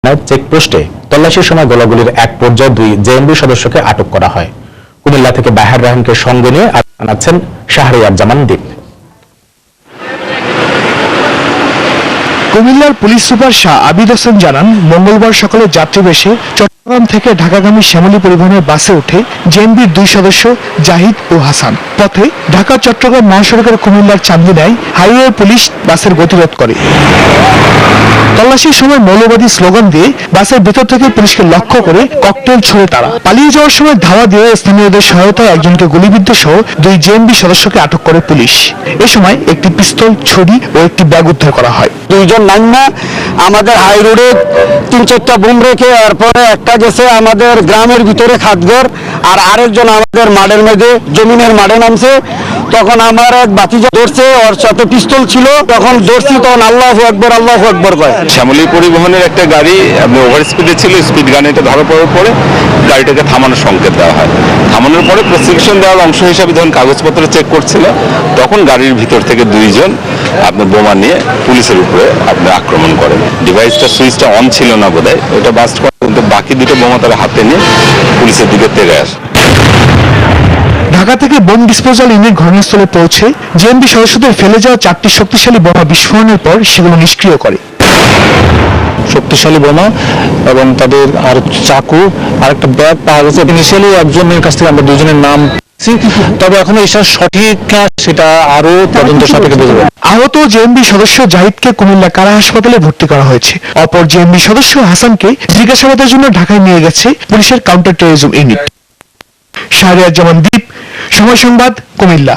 চেকপোস্টে তল্লাশির সময় গোলাগুলির এক পর্যায়ে 2 জেএমবি সদস্যকে আটক করা হয়। কুমিল্লা থেকে বাহার রাহিমকে সঙ্গে নিয়ে জানাচ্ছেন শাহরিয়ার জামান দ্বীপ। কুমিল্লার পুলিশ সুপার শাহ আবিদ হোসেন জানান, মঙ্গলবার সকালে যাত্রী বেশে চট্টগ্রাম থেকে ঢাকাগামী শ্যামলী পরিবহনের বাসে উঠে জেএমবির 2 সদস্য জাহিদ ও হাসান পথে ঢাকা চট্টগ্রাম মহাসড়কের কুমিল্লার চান্দিনায় হাইওয়ে পুলিশ বাসের গতিরোধ করে। তল্লাশির সময় মৌলবাদী স্লোগান দিয়ে বাসের ভেতর থেকে পুলিশকে লক্ষ্য করে ককটেল ছুড়ে তারা পালিয়ে যাওয়ার সময় ধাওয়া দিয়ে স্থানীয়দের সহায়তায় একজনকে গুলিবিদ্ধ সহ 2 জেএমবি সদস্যকে আটক করে পুলিশ। এ সময় একটি পিস্তল, ছুরি ও একটি ব্যাগ উদ্ধার করা হয়। 2 জন নান্না আমাদের হাই রোডে 3-4টা বোম রেখে এরপরে একটা গেছে আমাদের গ্রামের ভিতরে খাতঘর, আর আরেকজন আমাদের মাঠের মধ্যে জমিনের মাঠে নামছে। তখন আমার এক বাতিজা ধরছে, ওর সাথে পিস্তল ছিল, তখন ধরছি, তখন আল্লাহু আকবার কয়। শ্যামলী পরিবহনের একটা গাড়ি ওভার স্পিডে ছিল, স্পিড গাড়িটা ধরা পড়ার পরে গাড়িটাকে থামানোর সংকেত দেওয়া হয়। থামানোর পরে প্রসিকিউশন দেওয়ার অংশ হিসাবে যখন কাগজপত্র চেক করছিল, তখন গাড়ির ভিতর থেকে 2 জন বোমা নিয়ে পুলিশের উপরে আক্রমণ করেন। ডিভাইসটা সুইচটা অন ছিল না বোধহয়, ওটা বাস্ট করে, কিন্তু বাকি 2টো বোমা তারা হাতে নিয়ে পুলিশের দিকে তেড়ে আসে। ঢাকা থেকে বোম ডিসপোজাল ইউনিট ঘটনাস্থলে পৌঁছে জেএমবি সদস্যদের ফেলে যাওয়া 4টি শক্তিশালী বোমা বিস্ফোরণের পর সেগুলো নিষ্ক্রিয় করে। শক্তিশালী বোমা এবং তাদের আর চাকু আর একটা ব্যাগ পাওয়া গেছে। ইনিশিয়ালি একজনের কাছ থেকে আমরা 2 জনের নাম, তবে এখনো এসব সঠিক সেটা আরো তদন্ত সাপেক্ষে বুঝবে। আহত জেএমবি সদস্য জাহিদকে কুমিল্লা কারা হাসপাতালে ভর্তি করা হয়েছে। অপর জেএমবি সদস্য হাসানকে জিজ্ঞাসাবাদের জন্য ঢাকায় নিয়ে গেছে পুলিশের কাউন্টার টেরোরিজম ইউনিট। শাহরিয়ার জামান দ্বীপ, সময় সংবাদ, কুমিল্লা।